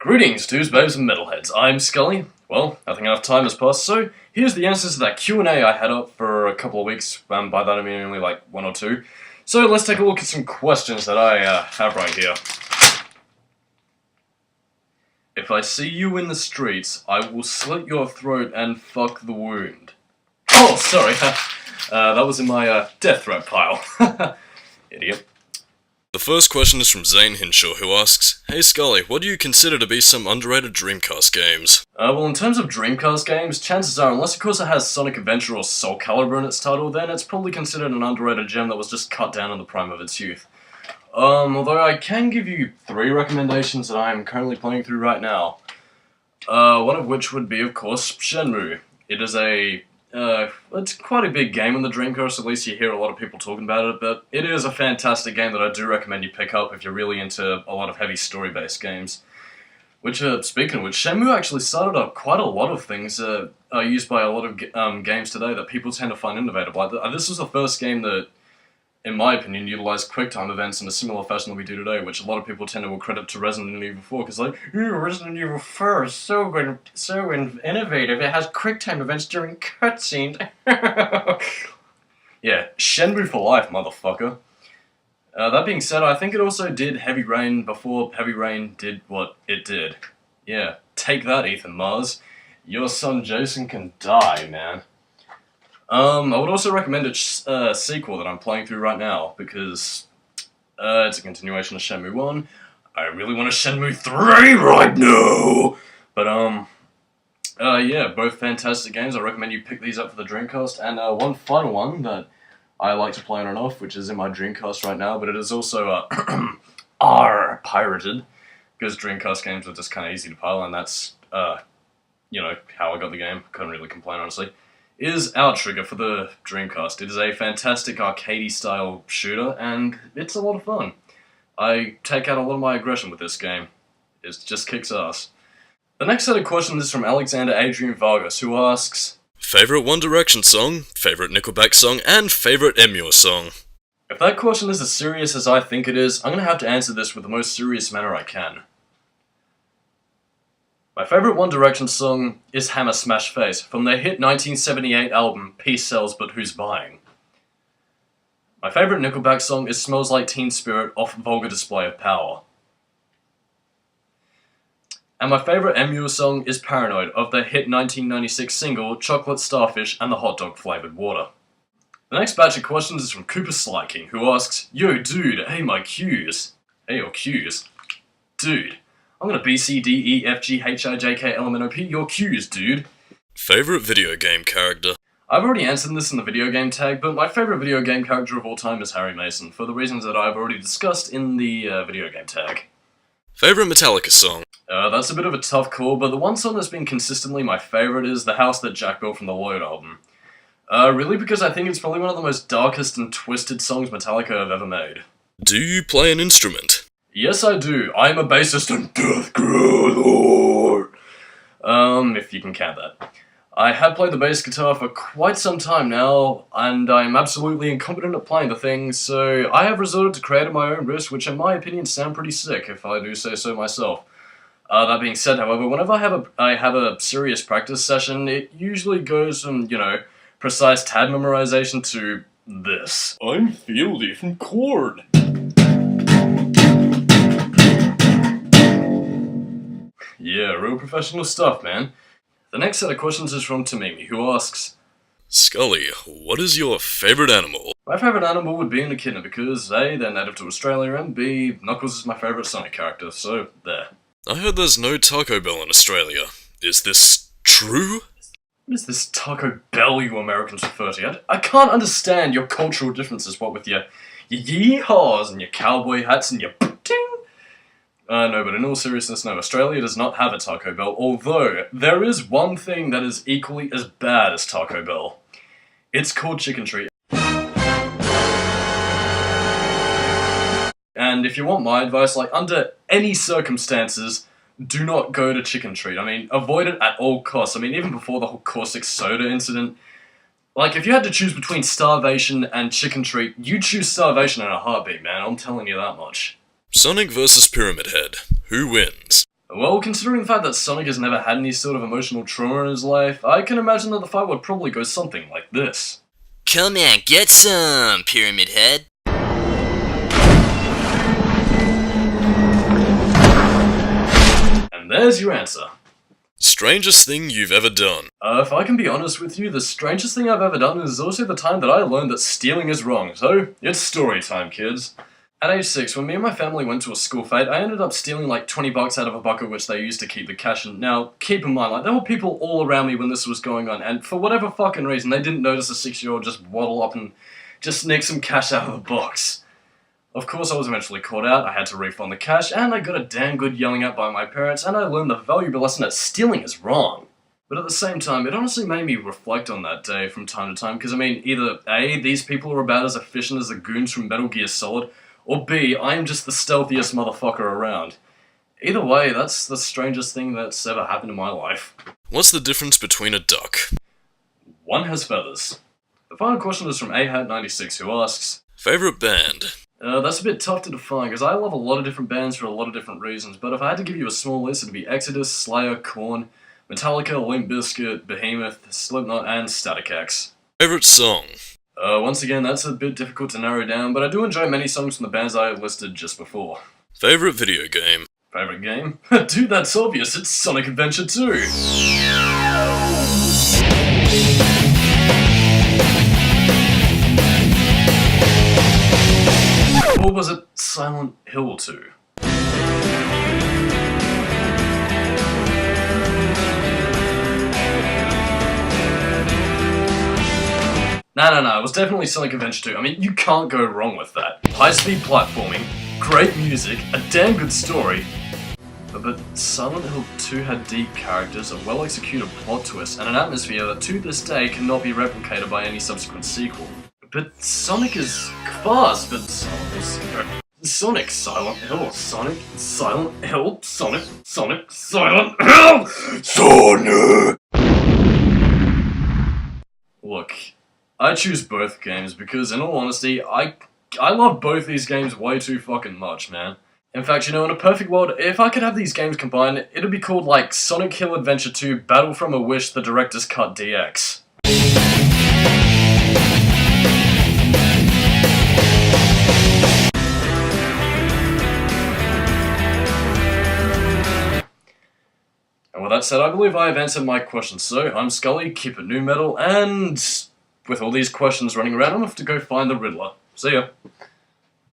Greetings, dudes, babes, and metalheads. I'm Skully. Well, I think enough time has passed, so here's the answers to that Q&A I had up for a couple of weeks. By that I mean only like one or two. So let's take a look at some questions that I have right here. If I see you in the streets, I will slit your throat and fuck the wound. Oh, sorry. That was in my death threat pile. Idiot. The first question is from Zane Hinshaw, who asks, "Hey Skully, what do you consider to be some underrated Dreamcast games?" Well, in terms of Dreamcast games, chances are, unless of course it has Sonic Adventure or Soul Calibur in its title, then it's probably considered an underrated gem that was just cut down in the prime of its youth. Although I can give you 3 recommendations that I am currently playing through right now. One of which would be, of course, Shenmue. It is it's quite a big game in the Dreamcast, at least you hear a lot of people talking about it, but it is a fantastic game that I do recommend you pick up if you're really into a lot of heavy story-based games. Which, speaking of which, Shenmue actually started up quite a lot of things used by a lot of games today that people tend to find innovative. Like, this was the first game that, in my opinion, utilized QuickTime events in a similar fashion that we do today, which a lot of people tend to accredit to Resident Evil 4, because like, Resident Evil 4 is so innovative, it has QuickTime events during cutscenes. Yeah, Shenmue for life, motherfucker. That being said, I think it also did Heavy Rain before Heavy Rain did what it did. Yeah, take that, Ethan Mars. Your son Jason can die, man. I would also recommend a sequel that I'm playing through right now, because it's a continuation of Shenmue 1. I really want a Shenmue 3 right now! But, yeah, both fantastic games. I recommend you pick these up for the Dreamcast. And one final one that I like to play on and off, which is in my Dreamcast right now, but it is also, pirated, because Dreamcast games are just kind of easy to pile, and that's, you know, how I got the game. Couldn't really complain, honestly. Is Outrigger for the Dreamcast. It is a fantastic arcadey style shooter, and it's a lot of fun. I take out a lot of my aggression with this game. It just kicks ass. The next set of questions is from Alexander Adrian Vargas, who asks, "Favorite One Direction song, favorite Nickelback song, and favorite Emu song?" If that question is as serious as I think it is, I'm going to have to answer this with the most serious manner I can. My favourite One Direction song is Hammer Smash Face, from their hit 1978 album, Peace Sells But Who's Buying? My favourite Nickelback song is Smells Like Teen Spirit off Vulgar Display of Power. And my favourite Emu song is Paranoid, of their hit 1996 single, Chocolate Starfish and the Hot Dog Flavoured Water. The next batch of questions is from Cooper Slyking, who asks, "Yo dude, hey my Q's." Hey your Q's. Dude. I'm gonna B, C, D, E, F, G, H, I, J, K, L, M, N, O, P, your Q's, dude. Favorite video game character? I've already answered this in the video game tag, but my favorite video game character of all time is Harry Mason, for the reasons that I've already discussed in the video game tag. Favorite Metallica song? That's a bit of a tough call, but the one song that's been consistently my favorite is The House That Jack Built from the Lloyd album. Really because I think it's probably one of the most darkest and twisted songs Metallica have ever made. Do you play an instrument? Yes, I do. I am a bassist and death growler. If you can count that. I have played the bass guitar for quite some time now, and I'm absolutely incompetent at playing the thing, so I have resorted to creating my own riffs, which in my opinion sound pretty sick, if I do say so myself. That being said, however, whenever I have a serious practice session, it usually goes from, you know, precise tab memorization to this. I'm Fieldy from Chord. Yeah, real professional stuff, man. The next set of questions is from Tamimi, who asks, "Skully, what is your favorite animal?" My favourite animal would be an echidna because A, they're native to Australia, and B, Knuckles is my favourite Sonic character, so there. I heard there's no Taco Bell in Australia. Is this true? What is this Taco Bell you Americans refer to? I can't understand your cultural differences, what with your yee-haws and your cowboy hats and your ting. No, but in all seriousness, no, Australia does not have a Taco Bell, although there is one thing that is equally as bad as Taco Bell. It's called chicken treat. And if you want my advice, like, under any circumstances, do not go to chicken treat. I mean, avoid it at all costs. I mean, even before the whole caustic soda incident, like, if you had to choose between starvation and chicken treat, you'd choose starvation in a heartbeat, man, I'm telling you that much. Sonic vs. Pyramid Head. Who wins? Well, considering the fact that Sonic has never had any sort of emotional trauma in his life, I can imagine that the fight would probably go something like this. Come and get some, Pyramid Head. And there's your answer. Strangest thing you've ever done. If I can be honest with you, the strangest thing I've ever done is also the time that I learned that stealing is wrong, so it's story time, kids. At age 6, when me and my family went to a school fete, I ended up stealing like 20 bucks out of a bucket which they used to keep the cash in. Now, keep in mind, like, there were people all around me when this was going on, and for whatever fucking reason, they didn't notice a 6-year-old just waddle up and just sneak some cash out of the box. Of course, I was eventually caught out, I had to refund the cash, and I got a damn good yelling at by my parents, and I learned the valuable lesson that stealing is wrong. But at the same time, it honestly made me reflect on that day from time to time, because I mean, either A, these people are about as efficient as the goons from Metal Gear Solid, or B, I am just the stealthiest motherfucker around. Either way, that's the strangest thing that's ever happened in my life. What's the difference between a duck? One has feathers. The final question is from AHAT96, who asks, Favorite band? That's a bit tough to define, because I love a lot of different bands for a lot of different reasons, but if I had to give you a small list, it'd be Exodus, Slayer, Korn, Metallica, Limp Bizkit, Behemoth, Slipknot, and Static X. Favorite song? Once again, that's a bit difficult to narrow down, but I do enjoy many songs from the bands I listed just before. Favorite video game? Favorite game? Dude, that's obvious, it's Sonic Adventure 2! Or was it Silent Hill 2? No, it was definitely Sonic Adventure 2. I mean, you can't go wrong with that. High-speed platforming, great music, a damn good story. But Silent Hill 2 had deep characters, a well-executed plot twist, and an atmosphere that to this day cannot be replicated by any subsequent sequel. But Sonic is fast, but Sonic, Silent Hill, Sonic, Silent Hill, Sonic, Silent Hill, Sonic! Look, I choose both games because, in all honesty, I love both these games way too fucking much, man. In fact, you know, in a perfect world, if I could have these games combined, it'd be called, like, Sonic Hill Adventure 2 Battle from a Wish the Director's Cut DX. And with that said, I believe I have answered my questions, so I'm Skully, keep it new metal, and with all these questions running around, I'm gonna have to go find the Riddler. See ya.